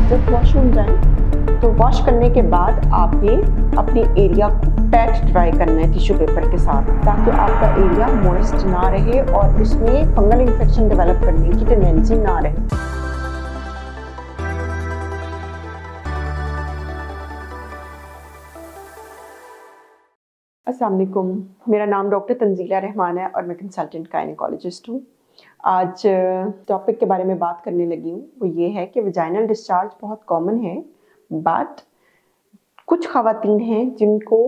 जब वॉशरूम जाएं तो वॉश करने के बाद आपने अपने एरिया को पैट ड्राई करना है टिश्यू पेपर के साथ, ताकि आपका एरिया मॉइस्ट ना रहे और उसमें फंगल इन्फेक्शन डेवलप करने की टेंडेंसी ना रहे। अस्सलाम वालेकुम, मेरा नाम डॉक्टर तंजीला रहमान है और मैं कंसल्टेंट गायनेकोलॉजिस्ट हूँ। आज टॉपिक के बारे में बात करने लगी हूँ, वो ये है कि वजाइनल डिस्चार्ज बहुत कॉमन है, बट कुछ ख़वातीन हैं जिनको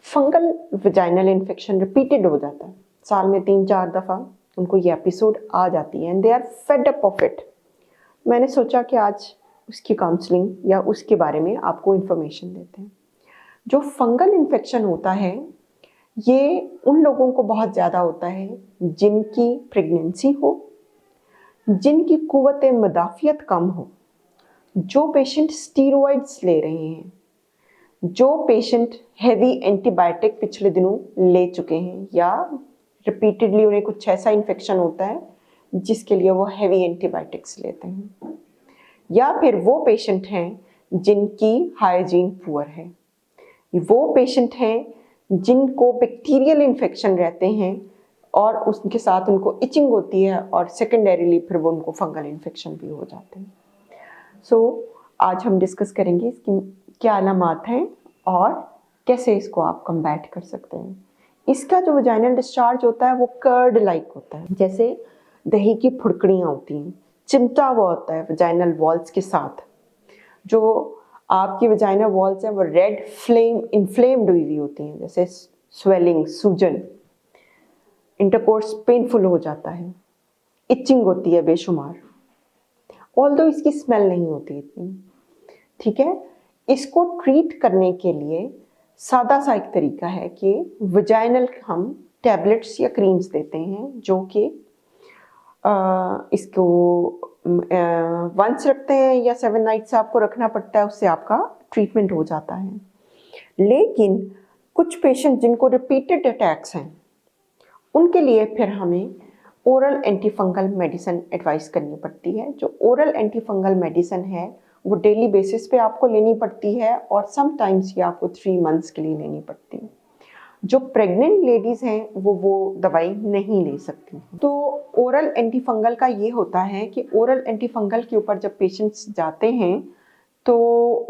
फंगल वजाइनल इन्फेक्शन रिपीटेड हो जाता है। साल में 3-4 दफ़ा उनको ये एपिसोड आ जाती है and they are fed up of it. मैंने सोचा कि आज उसकी काउंसलिंग या उसके बारे में आपको इन्फॉर्मेशन देते हैं। जो फंगल इन्फेक्शन होता है ये उन लोगों को बहुत ज़्यादा होता है जिनकी प्रेगनेंसी हो, जिनकी कुव्वत मदाफ़ियत कम हो, जो पेशेंट स्टीरॉइड्स ले रहे हैं, जो पेशेंट हैवी एंटीबायोटिक पिछले दिनों ले चुके हैं या रिपीटेडली उन्हें कुछ ऐसा इन्फेक्शन होता है जिसके लिए वो हैवी एंटीबायोटिक्स लेते हैं, या फिर वो पेशेंट हैं जिनकी हाइजीन पुअर है, वो पेशेंट हैं जिनको बैक्टीरियल इन्फेक्शन रहते हैं और उसके साथ उनको इचिंग होती है और सेकेंडरीली फिर वो उनको फंगल इन्फेक्शन भी हो जाते हैं। सो आज हम डिस्कस करेंगे इसकी क्या अलामात हैं और कैसे इसको आप कम्बैट कर सकते हैं। इसका जो वजाइनल डिस्चार्ज होता है वो कर्ड लाइक होता है, जैसे दही की फुड़कड़ियाँ होती हैं, चिमटा हुआ होता है वजाइनल वॉल्स के साथ। जो आपकी वजाइना वॉल्स हैं वो रेड इन्फ्लेम्ड हुई होती हैं, जैसे स्वेलिंग, सूजन, इंटरकोर्स पेनफुल हो जाता है, इचिंग होती है बेशुमार, ऑल्दो इसकी स्मेल नहीं होती इतनी। ठीक है, इसको ट्रीट करने के लिए सादा सा एक तरीका है कि वजाइनल हम टैबलेट्स या क्रीम्स देते हैं जो कि इसको वंस रखते हैं या 7 नाइट्स आपको रखना पड़ता है, उससे आपका ट्रीटमेंट हो जाता है। लेकिन कुछ पेशेंट जिनको रिपीटेड अटैक्स हैं उनके लिए फिर हमें ओरल एंटीफंगल मेडिसिन एडवाइस करनी पड़ती है। जो ओरल एंटीफंगल मेडिसिन है वो डेली बेसिस पे आपको लेनी पड़ती है और समटाइम्स ये आपको 3 मंथ्स के लिए लेनी पड़ती है। जो प्रेग्नेंट लेडीज़ हैं वो दवाई नहीं ले सकती। तो ओरल एंटीफंगल का ये होता है कि ओरल एंटीफंगल के ऊपर जब पेशेंट्स जाते हैं तो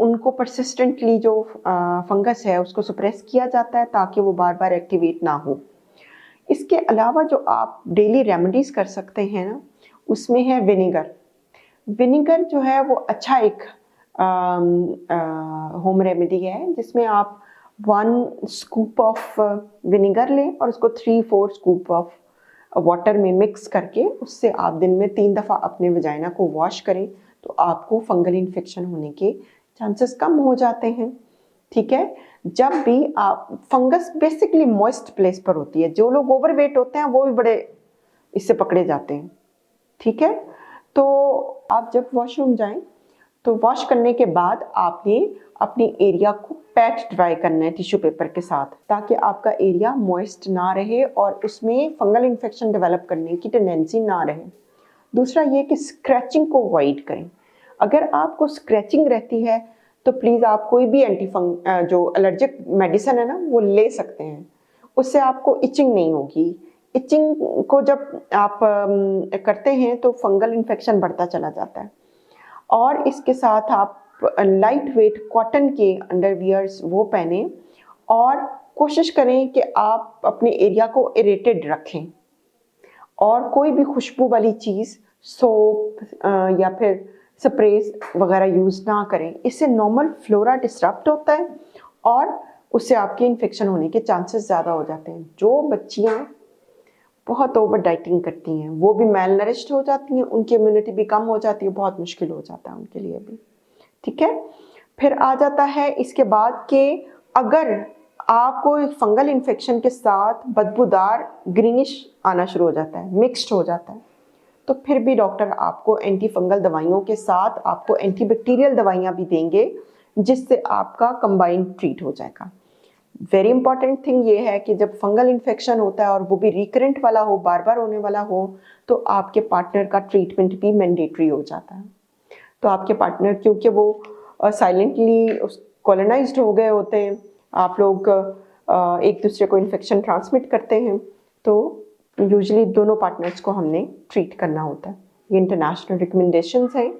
उनको परसिस्टेंटली जो फंगस है उसको सप्रेस किया जाता है ताकि वो बार बार एक्टिवेट ना हो। इसके अलावा जो आप डेली रेमेडीज़ कर सकते हैं ना, उसमें है विनेगर। विनेगर जो है वो अच्छा एक होम रेमेडी है, जिसमें आप 1 स्कूप ऑफ विनेगर लें और उसको 3-4 स्कूप ऑफ वाटर में मिक्स करके उससे आप दिन में 3 दफ़ा अपने वजाइना को वॉश करें तो आपको फंगल इन्फेक्शन होने के चांसेस कम हो जाते हैं। ठीक है, जब भी आप फंगस बेसिकली मॉइस्ट प्लेस पर होती है, जो लोग ओवरवेट होते हैं वो भी बड़े इससे पकड़े जाते हैं। ठीक है, तो आप जब वॉशरूम जाएं तो वॉश करने के बाद आपने अपने एरिया को पैट ड्राई करना है टिश्यू पेपर के साथ, ताकि आपका एरिया मॉइस्ट ना रहे और उसमें फंगल इन्फेक्शन डेवलप करने की टेंडेंसी ना रहे। दूसरा ये कि स्क्रैचिंग को अवॉइड करें। अगर आपको स्क्रैचिंग रहती है तो प्लीज़ आप कोई भी जो एलर्जिक मेडिसिन है ना वो ले सकते हैं, उससे आपको इचिंग नहीं होगी। इचिंग को जब आप करते हैं तो फंगल इन्फेक्शन बढ़ता चला जाता है। और इसके साथ आप लाइट वेट कॉटन के अंडरवियर्स वो पहने और कोशिश करें कि आप अपने एरिया को एरेटेड रखें और कोई भी खुशबू वाली चीज़, सोप या फिर स्प्रेज वगैरह यूज़ ना करें। इससे नॉर्मल फ्लोरा डिस्टर्ब होता है और उससे आपके इन्फेक्शन होने के चांसेस ज़्यादा हो जाते हैं। जो बच्चियाँ बहुत ओवर डाइटिंग करती हैं वो भी मेल नरिश्ड हो जाती हैं, उनकी इम्यूनिटी भी कम हो जाती है, बहुत मुश्किल हो जाता है उनके लिए भी। ठीक है, फिर आ जाता है इसके बाद कि अगर आपको फंगल इन्फेक्शन के साथ बदबूदार ग्रीनिश आना शुरू हो जाता है, मिक्स्ड हो जाता है, तो फिर भी डॉक्टर आपको एंटी फंगल दवाइयों के साथ आपको एंटीबैक्टीरियल दवाइयाँ भी देंगे, जिससे आपका कंबाइंड ट्रीट हो जाएगा। वेरी इंपॉर्टेंट थिंग ये है कि जब फंगल इन्फेक्शन होता है और वो भी रिकरेंट वाला हो, बार बार होने वाला हो, तो आपके पार्टनर का ट्रीटमेंट भी मैंडेटरी हो जाता है। तो आपके पार्टनर, क्योंकि वो साइलेंटली कॉलोनाइज्ड हो गए होते हैं, आप लोग एक दूसरे को इन्फेक्शन ट्रांसमिट करते हैं, तो यूजुअली दोनों पार्टनर्स को हमने ट्रीट करना होता है। ये इंटरनेशनल रिकमेंडेशंस हैं।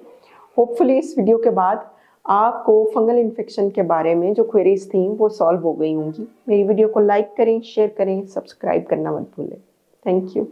होपफुली इस वीडियो के बाद आपको फंगल इन्फेक्शन के बारे में जो क्वेरीज थी वो सॉल्व हो गई होंगी। मेरी वीडियो को लाइक करें, शेयर करें, सब्सक्राइब करना मत भूलें। Thank you.